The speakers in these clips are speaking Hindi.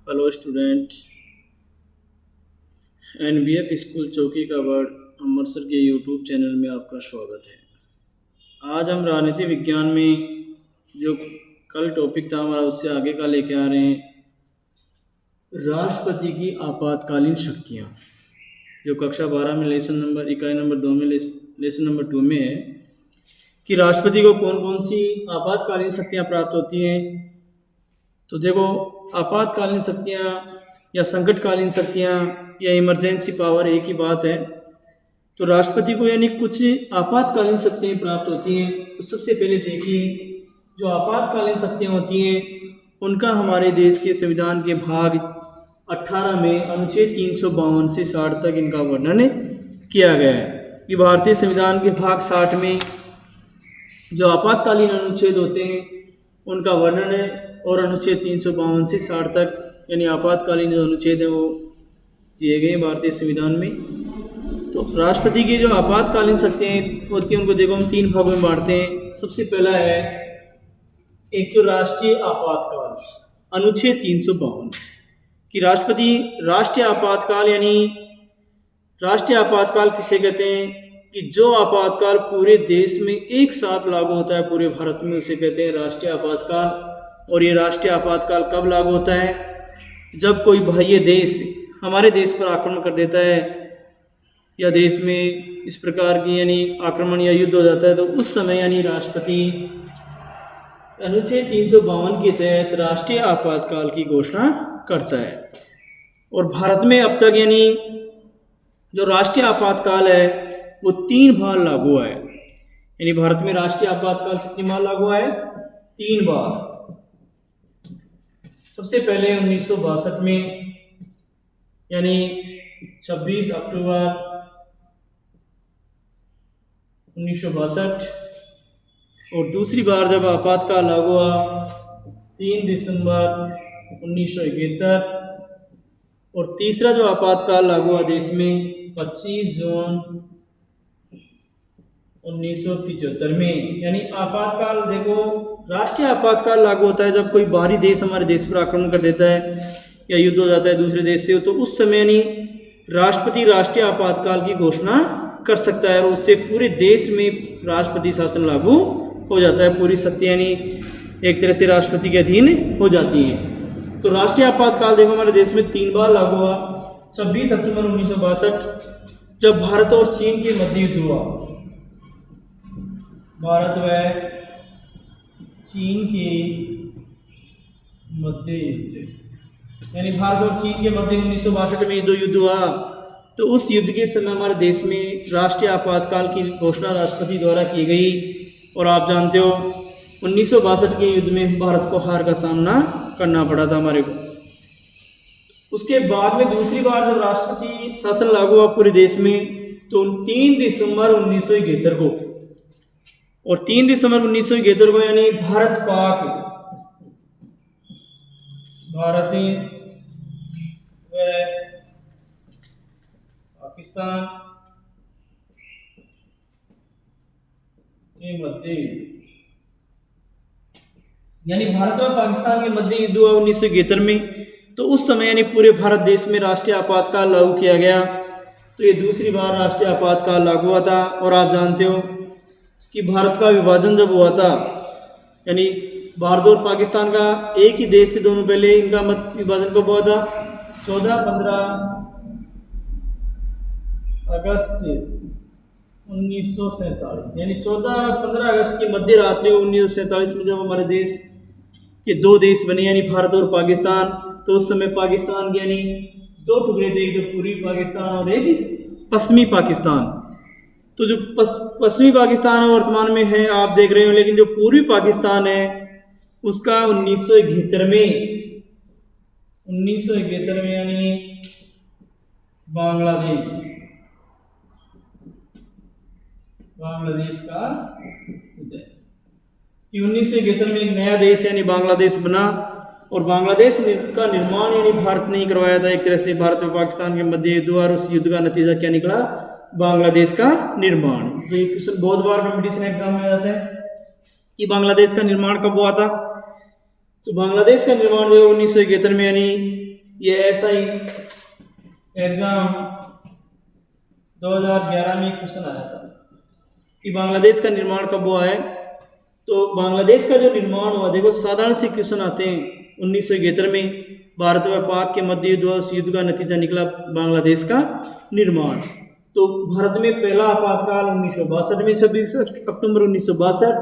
Hello student. एनबीएफ स्कूल चौकी का वर्ड अमृतसर के यूट्यूब चैनल में आपका स्वागत है। आज हम राजनीति विज्ञान में जो कल टॉपिक था हमारा उससे आगे का लेके आ रहे हैं, राष्ट्रपति की आपातकालीन शक्तियाँ, जो कक्षा 12 में लेसन नंबर इकाई नंबर 2 में लेसन नंबर 2 में है कि राष्ट्रपति को कौन कौन सी आपातकालीन शक्तियाँ प्राप्त होती हैं। तो देखो, आपातकालीन शक्तियाँ या संकटकालीन शक्तियाँ या इमरजेंसी पावर एक ही बात है। तो राष्ट्रपति को यानी कुछ आपातकालीन शक्तियाँ प्राप्त होती हैं। तो सबसे पहले देखिए, जो आपातकालीन शक्तियाँ होती हैं उनका हमारे देश के संविधान के भाग 18 में अनुच्छेद 352 से 60 तक इनका वर्णन किया गया है कि भारतीय संविधान के भाग 60 में जो आपातकालीन अनुच्छेद होते हैं उनका वर्णन है, और अनुच्छेद 352 से 60 तक यानी आपातकालीन जो अनुच्छेद हैं वो दिए गए हैं भारतीय संविधान में। तो राष्ट्रपति की जो आपातकालीन शक्तियाँ होती हैं उनको देखो हम 3 भागों में बांटते हैं। सबसे पहला है एक तो राष्ट्रीय आपातकाल, अनुच्छेद 352 कि राष्ट्रपति राष्ट्रीय आपातकाल, यानी राष्ट्रीय आपातकाल किसे कहते हैं कि जो आपातकाल पूरे देश में एक साथ लागू होता है, पूरे भारत में, उसे कहते हैं राष्ट्रीय आपातकाल। और ये राष्ट्रीय आपातकाल कब लागू होता है? जब कोई बाह्य देश हमारे देश पर आक्रमण कर देता है या देश में इस प्रकार की यानी आक्रमण या युद्ध हो जाता है, तो उस समय यानी राष्ट्रपति अनुच्छेद 352 के तहत राष्ट्रीय आपातकाल की घोषणा करता है। और भारत में अब तक यानी जो राष्ट्रीय आपातकाल है वो 3 बार लागू हुआ है। यानी भारत में राष्ट्रीय आपातकाल कितनी बार लागू हुआ है? 3 बार। सबसे पहले 1962 में, यानी 26 अक्टूबर 1962, और दूसरी बार जब आपातकाल लागू हुआ 3 दिसंबर 1971, और तीसरा जो आपातकाल लागू हुआ देश में 25 जून 1975 में। यानी आपातकाल देखो, राष्ट्रीय आपातकाल लागू होता है जब कोई बाहरी देश हमारे देश पर आक्रमण कर देता है या युद्ध हो जाता है दूसरे देश से, तो उस समय यानी राष्ट्रपति राष्ट्रीय आपातकाल की घोषणा कर सकता है और उससे पूरे देश में राष्ट्रपति शासन लागू हो जाता है। पूरी शक्तियाँ यानी एक तरह से राष्ट्रपति के अधीन हो जाती हैं। तो राष्ट्रीय आपातकाल देखो हमारे देश में 3 बार लागू हुआ। 26 अक्टूबर 1962 जब भारत और चीन के मध्य युद्ध हुआ, भारत व चीन के मध्य युद्ध, यानी भारत और चीन के मध्य 1962 में जो युद्ध हुआ, तो उस युद्ध के समय हमारे देश में राष्ट्रीय आपातकाल की घोषणा राष्ट्रपति द्वारा की गई। और आप जानते हो 1962 के युद्ध में भारत को हार का सामना करना पड़ा था हमारे को। उसके बाद में दूसरी बार जब राष्ट्रपति शासन लागू हुआ पूरे देश में, तो 3 दिसंबर 1971 को, और 3 दिसंबर 1971 को यानी भारत व पाकिस्तान के मध्य युद्ध, यानी भारत और पाकिस्तान के मध्य युद्ध हुआ 1971 में। तो उस समय यानी पूरे भारत देश में राष्ट्रीय आपातकाल लागू किया गया। तो ये दूसरी बार राष्ट्रीय आपातकाल लागू हुआ था। और आप जानते हो कि भारत का विभाजन जब हुआ था, यानी भारत और पाकिस्तान का एक ही देश थे दोनों, पहले इनका मत विभाजन कब हुआ था? 14-15 अगस्त 1947, यानी 14-15 अगस्त की मध्य रात्रि 1947 में जब हमारे देश के 2 देश बने यानी भारत और पाकिस्तान, तो उस समय पाकिस्तान के यानी 2 टुकड़े थे, एक पूर्वी पाकिस्तान और एक पश्चिमी पाकिस्तान। तो जो पश्चिमी पाकिस्तान वर्तमान में है आप देख रहे हो, लेकिन जो पूर्वी पाकिस्तान है उसका 1971 में यानी बांग्लादेश का उदय, 1971 में एक नया देश यानी बांग्लादेश बना। और बांग्लादेश का निर्माण यानी भारत ने ही करवाया था। एक तरह से भारत और पाकिस्तान के मध्य युद्ध हुआ और उस युद्ध का नतीजा क्या निकला? बांग्लादेश का निर्माण। तो ये क्वेश्चन बहुत बार कंपटीशन एग्जाम में आता है कि बांग्लादेश का निर्माण कब हुआ था। तो बांग्लादेश का निर्माण जो 1971 में यानी ये SI एग्जाम 2011 में क्वेश्चन आया था कि बांग्लादेश का निर्माण कब हुआ है। तो बांग्लादेश का जो निर्माण हुआ, देखो साधारण से क्वेश्चन आते हैं। 1971 में भारत व पाक के मध्य युद्ध का नतीजा निकला बांग्लादेश का निर्माण। तो भारत में पहला आपातकाल 1962 में 26 अक्टूबर 1962,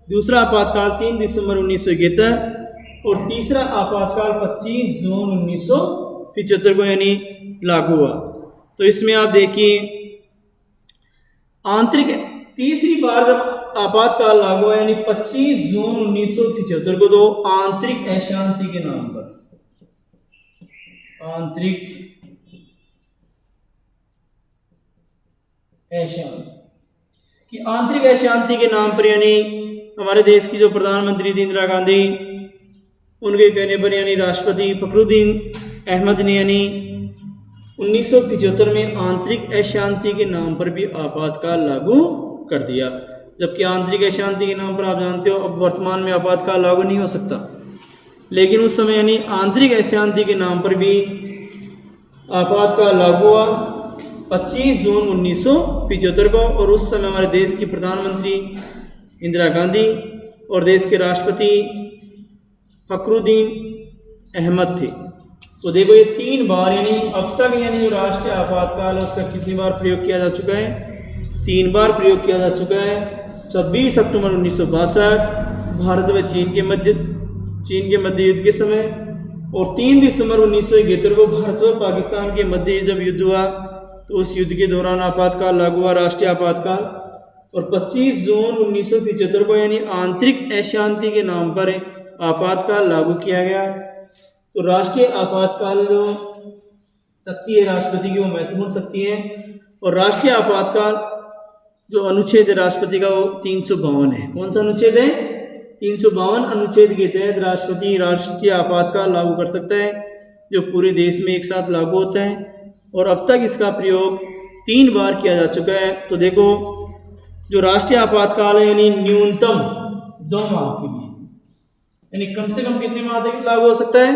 दूसरा आपातकाल 3 दिसंबर 1971 और तीसरा आपातकाल 25 जून 1975 को यानी लागू हुआ। तो इसमें आप देखिए आंतरिक तीसरी बार जब आपातकाल लागू हुआ यानी 25 जून 1975 को, तो आंतरिक अशांति के नाम पर, आंतरिक अशांति कि आंतरिक अशांति के नाम पर यानी हमारे देश की जो प्रधानमंत्री थी इंदिरा गांधी, उनके कहने पर यानी राष्ट्रपति फखरुद्दीन अहमद ने यानी 1975 में आंतरिक अशांति के नाम पर भी आपातकाल लागू कर दिया। जबकि आंतरिक अशांति के नाम पर आप जानते हो अब वर्तमान में आपातकाल लागू नहीं हो सकता, लेकिन उस समय यानी आंतरिक अशांति के नाम पर भी आपातकाल लागू हुआ 25 जून 1975 को। और उस समय हमारे देश की प्रधानमंत्री इंदिरा गांधी और देश के राष्ट्रपति फखरुद्दीन अहमद थे। तो देखो ये 3 बार यानी अब तक यानी जो राष्ट्रीय आपातकाल है उसका कितनी बार प्रयोग किया जा चुका है, 3 बार प्रयोग किया जा चुका है। 26 अक्टूबर 1962 भारत व चीन के मध्य युद्ध के समय, और 3 दिसंबर 1971 को भारत व पाकिस्तान के मध्य जब युद्ध हुआ तो उस युद्ध के दौरान आपातकाल लागू हुआ, राष्ट्रीय आपातकाल। और 25 जून 1975 को यानी आंतरिक अशांति के नाम पर आपातकाल लागू किया गया। तो राष्ट्रीय आपातकाल जो शक्ति है राष्ट्रपति की वो महत्वपूर्ण शक्ति है। और राष्ट्रीय आपातकाल जो अनुच्छेद है राष्ट्रपति का वो 352 है। कौन सा अनुच्छेद है? 352 अनुच्छेद के तहत राष्ट्रपति राष्ट्रीय आपातकाल लागू कर सकता है, जो पूरे देश में एक साथ लागू होता है। और अब तक इसका प्रयोग 3 बार किया जा चुका है। तो देखो जो राष्ट्रीय आपातकाल है यानी न्यूनतम 2 माह के लिए, यानी कम से कम कितने माह तक लागू हो सकता है?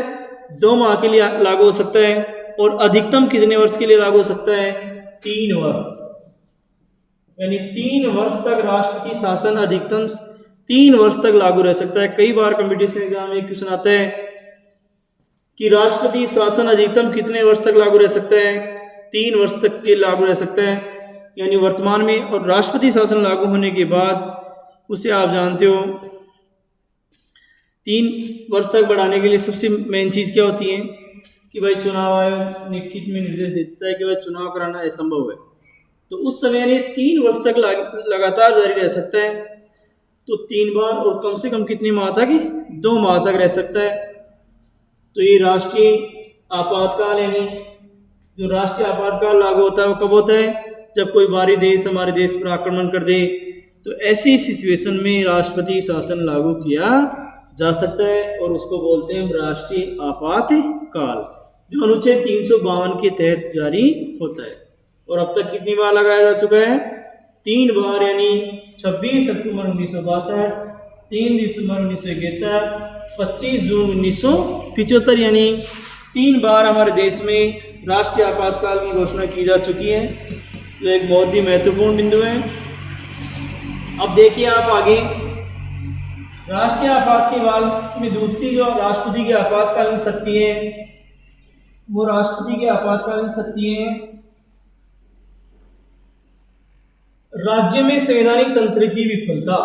2 माह के लिए लागू हो सकता है। और अधिकतम कितने वर्ष के लिए लागू हो सकता है? 3 वर्ष, यानी 3 वर्ष तक राष्ट्रपति शासन अधिकतम 3 वर्ष तक लागू रह सकता है। कई बार कॉम्पिटिशन एग्जाम में क्वेश्चन आता है कि राष्ट्रपति शासन अधिकतम कितने वर्ष तक लागू रह सकता है? 3 वर्ष तक के लागू रह सकता है, यानी वर्तमान में। और राष्ट्रपति शासन लागू होने के बाद उसे आप जानते हो 3 वर्ष तक बढ़ाने के लिए सबसे मेन चीज़ क्या होती है कि भाई चुनाव आयोग लिखित में निर्देश देता है कि भाई चुनाव कराना असंभव है। तो उस समय यानी 3 वर्ष तक लगातार जारी रह सकता है। तो 3 बार और कम से कम कितनी माह तक? 2 माह तक रह सकता है। तो ये राष्ट्रीय आपातकाल यानी जो राष्ट्रीय आपातकाल लागू होता है वो कब होता है? जब कोई बाहरी देश हमारे देश पर आक्रमण कर दे, तो ऐसी सिचुएशन में राष्ट्रपति शासन लागू किया जा सकता है और उसको बोलते हैं राष्ट्रीय आपातकाल, जो अनुच्छेद 352 के तहत जारी होता है। और अब तक कितनी बार लगाया जा चुका है? 3 बार, यानी 26 अक्टूबर 1962, 3 दिसंबर 1971, 25 जून 1975, यानी 3 बार हमारे देश में राष्ट्रीय आपातकाल की घोषणा की जा चुकी है, जो एक बहुत ही महत्वपूर्ण बिंदु है। अब देखिए आप आगे राष्ट्रीय आपातकाल में दूसरी जो राष्ट्रपति की आपातकालीन शक्ति है वो राष्ट्रपति की आपातकालीन शक्ति है राज्य में संवैधानिक तंत्र की विफलता।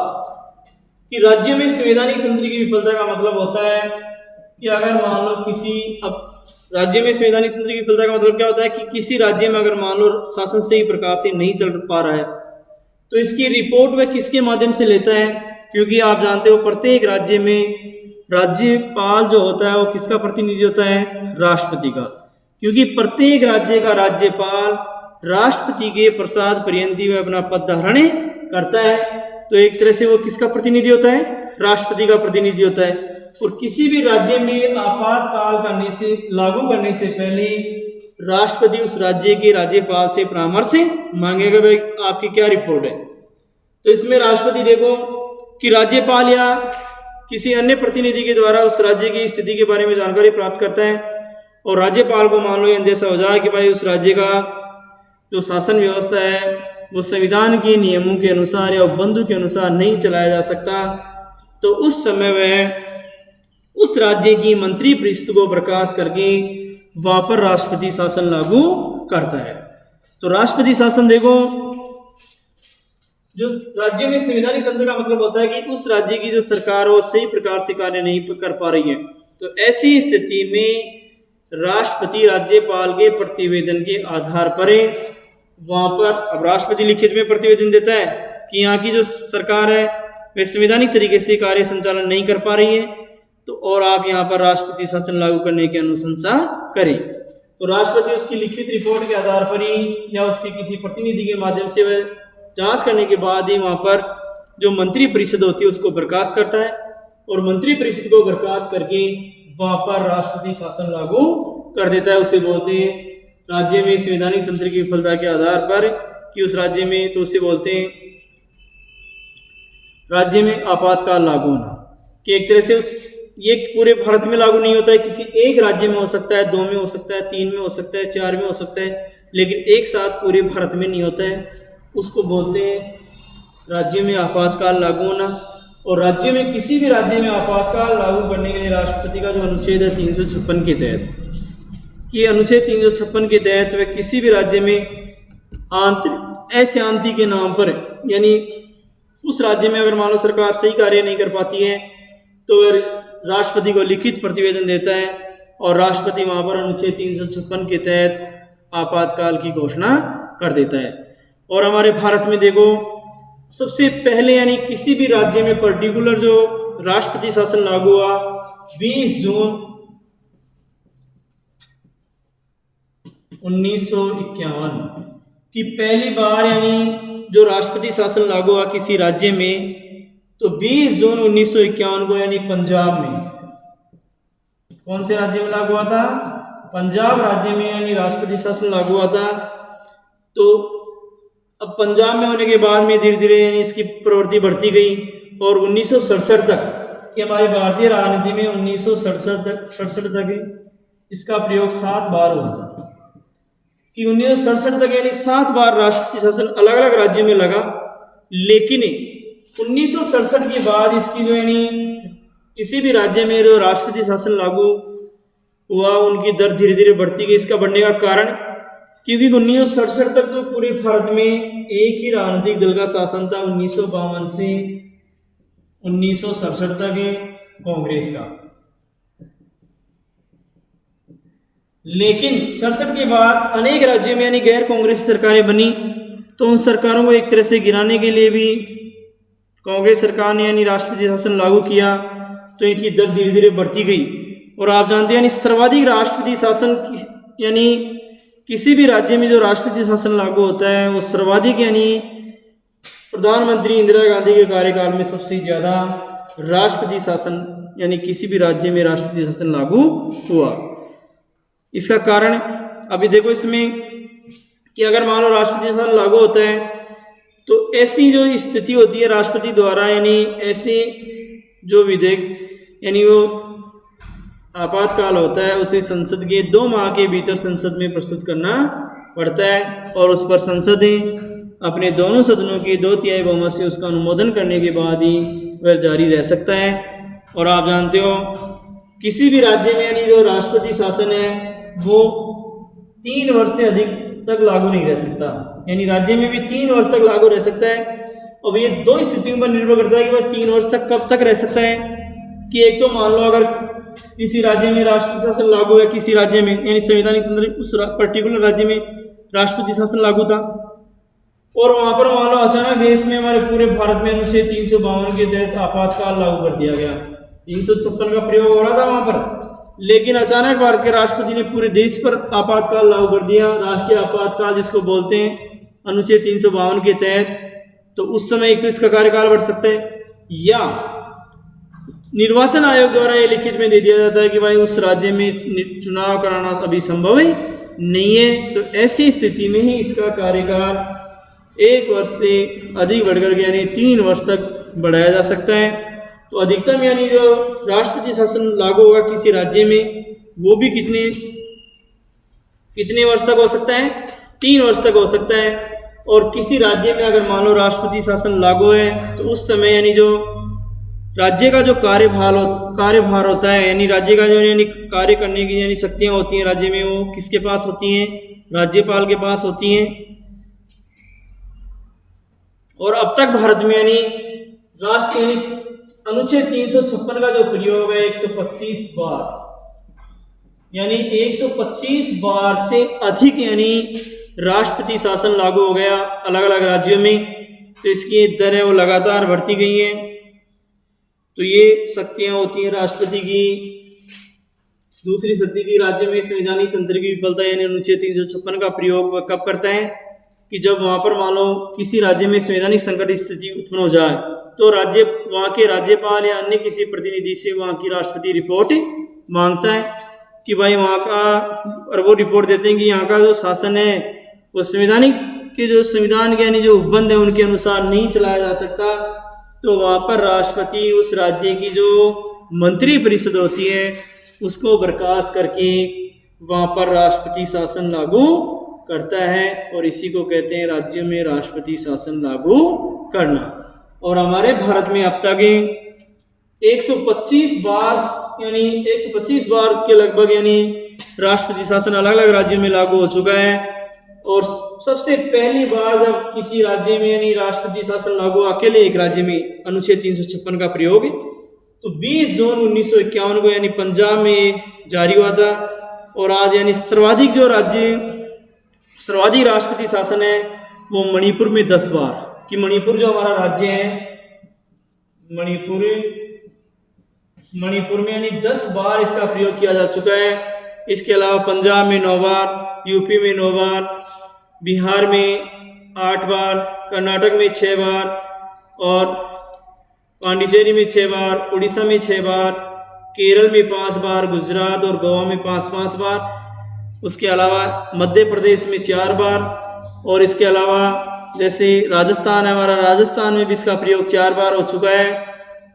कि राज्य में संवैधानिक तंत्र की विफलता का मतलब होता है कि अगर मान लो राज्य में संवैधानिक तंत्र की विफलता का मतलब क्या होता है कि किसी राज्य में अगर मान लो शासन सही प्रकार से नहीं चल पा रहा है तो इसकी रिपोर्ट वह किसके माध्यम से लेता है? क्योंकि आप जानते हो प्रत्येक राज्य में राज्यपाल जो होता है वो किसका प्रतिनिधि होता है? राष्ट्रपति का। क्योंकि प्रत्येक राज्य का राज्यपाल राष्ट्रपति के प्रसाद पर्यंत वह अपना पद धारण करता है, तो एक तरह से वो किसका प्रतिनिधि होता है? राष्ट्रपति का प्रतिनिधि होता है। और किसी भी राज्य में आपातकाल लागू करने से पहले राष्ट्रपति उस राज्य के राज्यपाल से परामर्श मांगेगा, भाई आपकी क्या रिपोर्ट है। तो इसमें राष्ट्रपति देखो कि राज्यपाल या किसी अन्य प्रतिनिधि के द्वारा उस राज्य की स्थिति के बारे में जानकारी प्राप्त करता है। और राज्यपाल को मान लो ये अंदेशा हो जाए कि भाई उस राज्य का जो शासन व्यवस्था है वो संविधान के नियमों के अनुसार या उपबंधों के अनुसार नहीं चलाया जा सकता, तो उस समय वह उस राज्य की मंत्री परिषद को बर्खास्त करके वहां पर राष्ट्रपति शासन लागू करता है। तो राष्ट्रपति शासन देखो, जो राज्य में संवैधानिक तंत्र का मतलब होता है कि उस राज्य की जो सरकार हो सही प्रकार से कार्य नहीं कर पा रही है, तो ऐसी स्थिति में राष्ट्रपति राज्यपाल के प्रतिवेदन के आधार पर वहां पर, अब राष्ट्रपति लिखित में प्रतिवेदन देता है कि यहाँ की जो सरकार है वह संवैधानिक तरीके से कार्य संचालन नहीं कर पा रही है, तो और आप यहाँ पर राष्ट्रपति शासन लागू करने की अनुशंसा करें। तो राष्ट्रपति उसकी लिखित रिपोर्ट के आधार पर ही या उसके किसी प्रतिनिधि के माध्यम से वह जांच करने के बाद ही वहां पर जो मंत्री परिषद होती है उसको बर्खास्त करता है, और मंत्री परिषद को बर्खास्त करके वहां पर राष्ट्रपति शासन लागू कर देता है। उसे बोलते हैं राज्य में संवैधानिक तंत्र की विफलता के आधार पर कि उस राज्य में, तो उसे बोलते हैं राज्य में आपातकाल लागू होना, कि एक तरह से उस ये पूरे भारत में लागू नहीं होता है, किसी एक राज्य में हो सकता है, 2 में हो सकता है, 3 में हो सकता है, 4 में हो सकता है, लेकिन एक साथ पूरे भारत में नहीं होता है। उसको बोलते हैं राज्य में आपातकाल लागू होना। और राज्य में किसी भी राज्य में आपातकाल लागू करने के लिए राष्ट्रपति का जो अनुच्छेद है 356 के तहत, कि अनुच्छेद 356 के तहत वह किसी भी राज्य में अशांति के नाम पर, यानी उस राज्य में अगर मान लो सरकार सही कार्य नहीं कर पाती है तो वह राष्ट्रपति को लिखित प्रतिवेदन देता है और राष्ट्रपति वहां पर अनुच्छेद 356 के तहत आपातकाल की घोषणा कर देता है। और हमारे भारत में देखो सबसे पहले यानी किसी भी राज्य में पर्टिकुलर जो राष्ट्रपति शासन लागू हुआ 20 जून 1951 की पहली बार, यानी जो राष्ट्रपति शासन लागू हुआ किसी राज्य में तो 20 जून 1951 को, यानी पंजाब में, कौन से राज्य में लागू हुआ था? पंजाब राज्य में, यानी राष्ट्रपति शासन लागू हुआ था। तो अब पंजाब में होने के बाद में धीरे धीरे यानी इसकी प्रवृत्ति बढ़ती गई और 1967 तक कि हमारी भारतीय राजनीति में 1967 तक इसका प्रयोग 7 बार हुआ था, कि 1967 तक यानी 7 बार राष्ट्रपति शासन अलग अलग राज्यों में लगा। लेकिन 1967 के बाद इसकी जो यानी किसी भी राज्य में जो राष्ट्रपति शासन लागू हुआ उनकी दर धीरे धीरे बढ़ती गई। इसका बढ़ने का कारण क्योंकि 1967 तक तो पूरे भारत में एक ही राजनीतिक दल का शासन था, 1952 से 1967 तक कांग्रेस का। लेकिन 67 के बाद अनेक राज्यों में यानी गैर कांग्रेस सरकारें बनी, तो उन सरकारों को एक तरह से गिराने के लिए भी कांग्रेस सरकार ने यानी राष्ट्रपति शासन लागू किया, तो इनकी दर धीरे धीरे बढ़ती गई। और आप जानते हैं यानी सर्वाधिक राष्ट्रपति शासन यानी किसी भी राज्य में जो राष्ट्रपति शासन लागू होता है वो सर्वाधिक यानी प्रधानमंत्री इंदिरा गांधी के कार्यकाल में सबसे ज्यादा राष्ट्रपति शासन यानी किसी भी राज्य में राष्ट्रपति शासन लागू हुआ। इसका कारण अभी देखो इसमें कि अगर मान लो राष्ट्रपति शासन लागू होता है तो ऐसी जो स्थिति होती है राष्ट्रपति द्वारा यानी ऐसे जो विधेयक यानी वो आपातकाल होता है उसे संसद के 2 माह के भीतर संसद में प्रस्तुत करना पड़ता है और उस पर संसद अपने दोनों सदनों की 2/3 बहुमत से उसका अनुमोदन करने के बाद ही वह जारी रह सकता है। और आप जानते हो किसी भी राज्य में यानी जो राष्ट्रपति शासन है वो 3 वर्ष से अधिक तक लागू नहीं रह सकता, यानी राज्य में भी 3 वर्ष तक लागू रह सकता है। अब ये 2 स्थितियों पर निर्भर करता है कि वह 3 वर्ष तक कब तक रह सकता है, कि एक तो मान लो अगर किसी राज्य में राष्ट्रपति शासन लागू है, किसी राज्य में यानी संवैधानिक तंत्र उस पर्टिकुलर राज्य में राष्ट्रपति शासन लागू था और वहां पर मान लो अचानक देश में हमारे पूरे भारत में अनुच्छेद 352 के तहत आपातकाल लागू कर दिया गया, 356 का प्रयोग हो रहा था वहां पर, लेकिन अचानक भारत के राष्ट्रपति ने पूरे देश पर आपातकाल लागू कर दिया, राष्ट्रीय आपातकाल जिसको बोलते हैं अनुच्छेद 352 के तहत। तो उस समय एक तो इसका कार्यकाल बढ़ सकता है या निर्वाचन आयोग द्वारा ये लिखित में दे दिया जाता है कि भाई उस राज्य में चुनाव कराना अभी संभव नहीं है, तो ऐसी स्थिति में ही इसका कार्यकाल 1 वर्ष से अधिक बढ़कर के यानी 3 वर्ष तक बढ़ाया जा सकता है। तो अधिकतम यानी जो राष्ट्रपति शासन लागू होगा किसी राज्य में वो भी कितने कितने वर्ष तक हो सकता है? 3 वर्ष तक हो सकता है। और किसी राज्य में अगर मान लो राष्ट्रपति शासन लागू है तो उस समय यानी जो राज्य का जो कार्यभार होता है, यानी राज्य का जो यानी कार्य करने की यानी शक्तियां होती हैं राज्य में, वो किसके पास होती हैं? राज्यपाल के पास होती हैं। और अब तक भारत में यानी राष्ट्र यानी अनुच्छेद 356 का जो प्रयोग है 125 बार, यानी 125 बार से अधिक यानी राष्ट्रपति शासन लागू हो गया अलग अलग राज्यों में। तो इसकी दर है वो लगातार बढ़ती गई है। तो ये शक्तियां होती हैं राष्ट्रपति की। दूसरी शक्ति थी राज्य में संवैधानिक तंत्र की विफलता, यानी अनुच्छेद 356 का प्रयोग कब करता है कि जब वहां पर मान लो किसी राज्य में संवैधानिक संकट स्थिति उत्पन्न हो जाए तो वहां के राज्यपाल या अन्य किसी प्रतिनिधि से वहां की राष्ट्रपति रिपोर्ट मांगता है कि भाई वहां का, और वो रिपोर्ट देते हैं कि यहाँ का जो शासन है वो संवैधानिक के जो संविधान के यानी जो उपबंध है उनके अनुसार नहीं चलाया जा सकता। तो वहां पर राष्ट्रपति उस राज्य की जो मंत्री परिषद होती है उसको बर्खास्त करके वहां पर राष्ट्रपति शासन लागू करता है, और इसी को कहते हैं राज्यों में राष्ट्रपति शासन लागू करना। और हमारे भारत में अब तक 125 बार यानी 125 बार के लगभग यानी राष्ट्रपति शासन अलग अलग राज्यों में लागू हो चुका है। और सबसे पहली बार जब किसी राज्य में यानी राष्ट्रपति शासन लागू अकेले एक राज्य में अनुच्छेद 356 का प्रयोग तो 20 जून 1951 को यानी पंजाब में जारी हुआ था। और आज यानी सर्वाधिक राष्ट्रपति शासन है वो मणिपुर में 10 बार, कि मणिपुर जो हमारा राज्य है मणिपुर में यानी 10 बार इसका प्रयोग किया जा चुका है। इसके अलावा पंजाब में 9 बार, यूपी में 9 बार, बिहार में 8 बार, कर्नाटक में 6 बार, और पांडिचेरी में 6 बार, उड़ीसा में 6 बार, केरल में 5 बार, गुजरात और गोवा में 5 बार। उसके अलावा मध्य प्रदेश में 4 बार, और इसके अलावा जैसे राजस्थान है हमारा, राजस्थान में भी इसका प्रयोग 4 बार हो चुका है,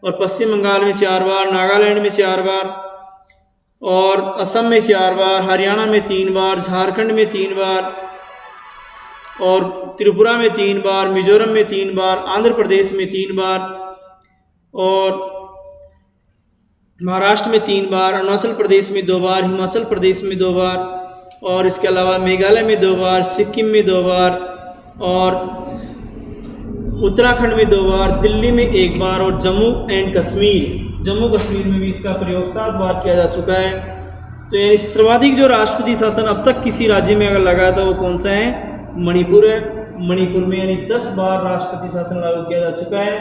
और पश्चिम बंगाल में 4 बार, नागालैंड में 4 बार, और असम में 4 बार, हरियाणा में 3 बार, झारखंड में 3 बार, और त्रिपुरा में 3 बार, मिजोरम में 3 बार, आंध्र प्रदेश में 3 बार, और महाराष्ट्र में 3 बार, अरुणाचल प्रदेश में 2 बार, हिमाचल प्रदेश में 2 बार, और इसके अलावा मेघालय में 2 बार, सिक्किम में 2 बार, और उत्तराखंड में 2 बार, दिल्ली में 1 बार, और जम्मू कश्मीर में भी इसका प्रयोग 7 बार किया जा चुका है। तो यानी सर्वाधिक जो राष्ट्रपति शासन अब तक किसी राज्य में अगर लगा था वो कौन सा है? मणिपुर है। मणिपुर में यानी 10 बार राष्ट्रपति शासन लागू किया जा चुका है।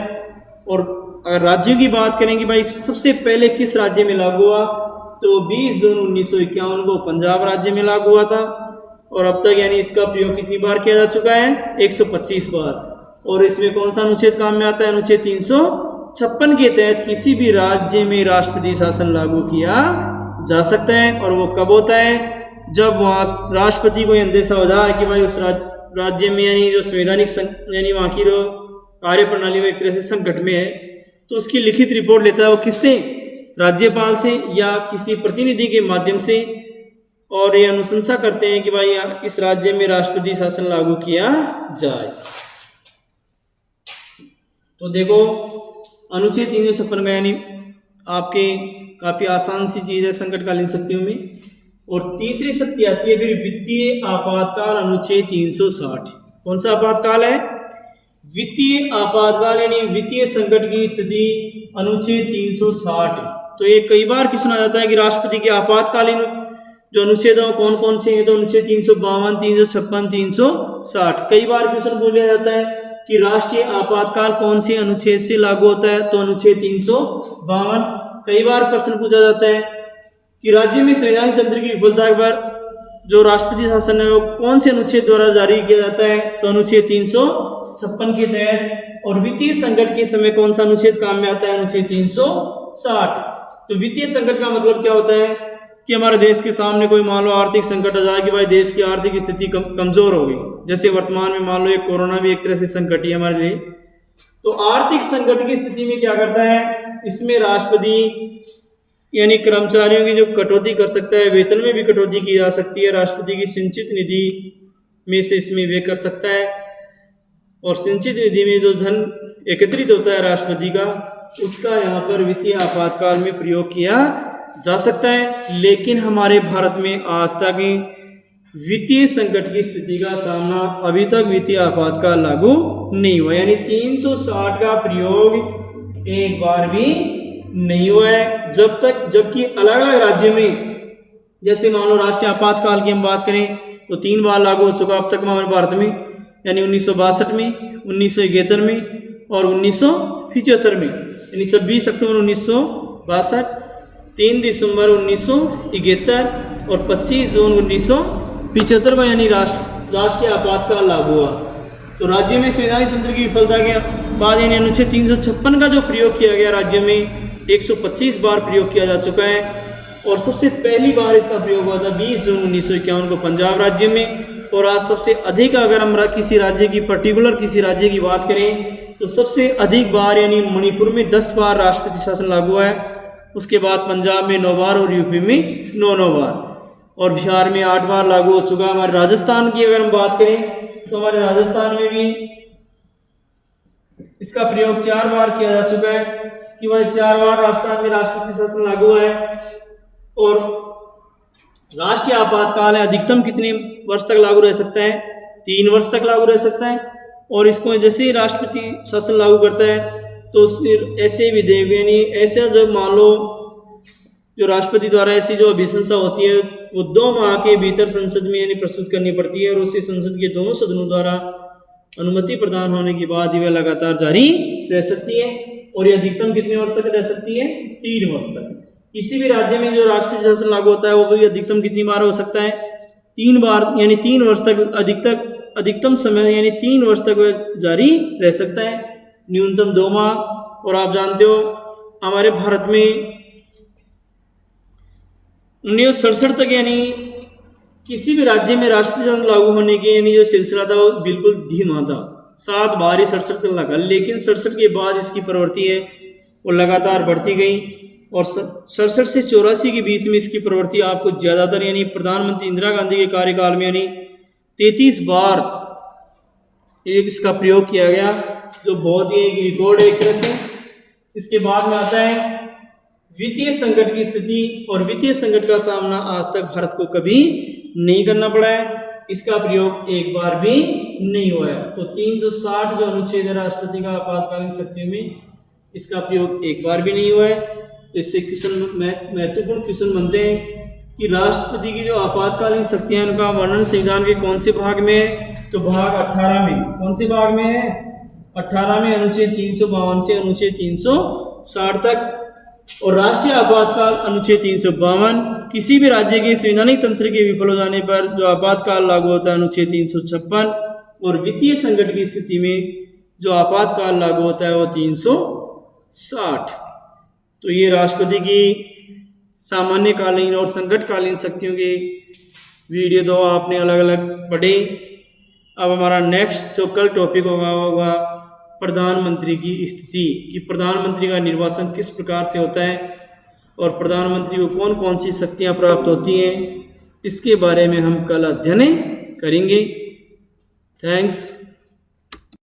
और अगर राज्यों की बात करेंगे भाई सबसे पहले किस राज्य में लागू हुआ तो 20 जून 1951 को पंजाब राज्य में लागू हुआ था। और अब तक यानी इसका प्रयोग कितनी बार किया जा चुका है? 125 बार। और इसमें कौन सा अनुच्छेद काम में आता है? अनुच्छेद 356 के तहत किसी भी राज्य में राष्ट्रपति शासन लागू किया जा सकता है। और वो कब होता है? जब वहाँ राष्ट्रपति को अंदेशा हो जाए कि भाई उस राज्य में यानी जो संवैधानिक यानी वहाँ की जो कार्य प्रणाली में एक तरह से संकट में है, तो उसकी लिखित रिपोर्ट लेता है वो किससे? राज्यपाल से या किसी प्रतिनिधि के माध्यम से। और ये अनुशंसा करते हैं कि भाई इस राज्य में राष्ट्रपति शासन लागू किया जाए। तो देखो अनुच्छेद 356 का यानी आपके काफी आसान सी चीज है संकटकालीन शक्तियों में। और तीसरी शक्ति आती है फिर वित्तीय आपातकाल, अनुच्छेद 360। कौन सा आपातकाल है? वित्तीय आपातकाल यानी वित्तीय संकट की स्थिति, अनुच्छेद 360। तो ये कई बार क्वेश्चन आ जाता है कि राष्ट्रपति के आपातकालीन जो अनुच्छेद है कौन कौन से हैं? तो अनुच्छेद 352, 356, 360। कई बार क्वेश्चन पूछा जाता है कि राष्ट्रीय आपातकाल कौन से अनुच्छेद से लागू होता है? तो अनुच्छेद 352। कई बार प्रश्न पूछा जाता है कि राज्य में संवैधानिक तंत्र की विफलता के बाद जो राष्ट्रपति शासन है वो कौन से अनुच्छेद द्वारा जारी किया जाता है? तो अनुच्छेद 356 के तहत। और वित्तीय संकट के समय कौन सा अनुच्छेद काम में आता है? अनुच्छेद 360। तो वित्तीय संकट का मतलब क्या होता है कि हमारे देश के सामने कोई मान लो आर्थिक संकट आ जाए कि भाई देश की आर्थिक स्थिति कमजोर हो गई, जैसे वर्तमान में मान लो एक कोरोना भी एक तरह से संकट ही हमारे लिए। तो आर्थिक संकट की स्थिति में क्या करता है? इसमें राष्ट्रपति यानी कर्मचारियों की जो कटौती कर सकता है, वेतन में भी कटौती की जा सकती है। राष्ट्रपति की संचित निधि में से इसमें व्यय कर सकता है, और संचित निधि में जो धन एकत्रित होता है राष्ट्रपति का, उसका यहाँ पर वित्तीय आपातकाल में प्रयोग किया जा सकता है। लेकिन हमारे भारत में आज तक वित्तीय संकट की स्थिति का सामना अभी तक वित्तीय आपातकाल लागू नहीं हुआ, यानी 360 का प्रयोग एक बार भी नहीं हुआ है जबकि अलग अलग राज्यों में, जैसे मान लो राष्ट्रीय आपातकाल की हम बात करें तो 3 बार लागू हो चुका अब तक हमारे भारत में, यानी 1962 में, 1971 में और 1975 में, यानी 26 अक्टूबर 1962, 3 दिसंबर 1971 और 25 जून 1975 में यानी राष्ट्रीय आपातकाल लागू हुआ। तो राज्य में संवैधानिक तंत्र की विफलता के बाद यानी अनुच्छेद 356 का जो प्रयोग किया गया राज्य में 125 बार प्रयोग किया जा चुका है, और सबसे पहली बार इसका प्रयोग हुआ था 20 जून 1951 को पंजाब राज्य में। और आज सबसे अधिक अगर हम किसी राज्य की किसी राज्य की बात करें तो सबसे अधिक बार यानी मणिपुर में 10 बार राष्ट्रपति शासन लागू हुआ है, उसके बाद पंजाब में 9 बार और यूपी में 9 बार, और बिहार में 8 बार लागू हो चुका है। हमारे राजस्थान की अगर हम बात करें तो हमारे राजस्थान में भी इसका प्रयोग 4 बार किया जा चुका है, कि वह 4 बार राजस्थान में राष्ट्रपति शासन लागू हुआ है। और राष्ट्रीय आपातकाल है अधिकतम कितने वर्ष तक लागू रह सकता है? 3 वर्ष तक लागू रह सकता है। और इसको जैसे ही राष्ट्रपति शासन लागू करता है तो ऐसे विधेयक यानी ऐसा जो मान लो जो राष्ट्रपति द्वारा ऐसी जो अभिशंसा होती है वो 2 माह के भीतर संसद में यानी प्रस्तुत करनी पड़ती है, और उसे संसद के दोनों सदनों द्वारा अनुमति प्रदान होने के बाद वह लगातार जारी रह सकती है। और ये अधिकतम कितने वर्ष तक रह सकती है? 3 वर्ष तक। किसी भी राज्य में जो राष्ट्रीय शासन लागू होता है वो भी अधिकतम कितनी बार हो सकता है? 3 बार, यानी 3 वर्ष तक अधिकतम समय यानी 3 वर्ष तक वह जारी रह सकता है, न्यूनतम 2 माह। और आप जानते हो हमारे भारत में 1967 तक यानी किसी भी राज्य में राष्ट्रीय शासन लागू होने के यानी जो सिलसिला था वो बिल्कुल धीमा था, 7 बार ही 67 तक लगा। लेकिन 67 के बाद इसकी प्रवृत्ति है वो लगातार बढ़ती गई, और 67 से 84 के बीच में इसकी प्रवृत्ति आपको ज़्यादातर यानी प्रधानमंत्री इंदिरा गांधी के कार्यकाल में यानी 33 बार इसका प्रयोग किया गया, जो बहुत ही एक रिकॉर्ड है एक तरह से। इसके बाद में आता है वित्तीय संकट की स्थिति, और वित्तीय संकट का सामना आज तक भारत को कभी नहीं करना पड़ा है, इसका प्रयोग एक बार भी नहीं हुआ है। तो 360 जो अनुच्छेद है राष्ट्रपति का आपातकालीन शक्तियों में, इसका प्रयोग एक बार भी नहीं हुआ है। तो इससे महत्वपूर्ण क्वेश्चन बनते हैं कि राष्ट्रपति की जो आपातकालीन शक्तियां हैं उनका वर्णन संविधान के कौन से भाग में है? तो भाग 18 में। कौन से भाग में है? 18 में, अनुच्छेद 352 से अनुच्छेद 360 तक। और राष्ट्रीय आपातकाल अनुच्छेद 352, किसी भी राज्य के संवैधानिक तंत्र के विफल हो जाने पर जो आपातकाल लागू होता है अनुच्छेद 356, और वित्तीय संकट की स्थिति में जो आपातकाल लागू होता है वो 360। तो ये राष्ट्रपति की सामान्यकालीन और संकटकालीन शक्तियों की वीडियो 2 आपने अलग अलग पढ़ी। अब हमारा नेक्स्ट जो कल टॉपिक होगा प्रधानमंत्री की स्थिति, कि प्रधानमंत्री का निर्वाचन किस प्रकार से होता है और प्रधानमंत्री को कौन कौन सी शक्तियां प्राप्त होती हैं, इसके बारे में हम कल अध्ययन करेंगे। थैंक्स।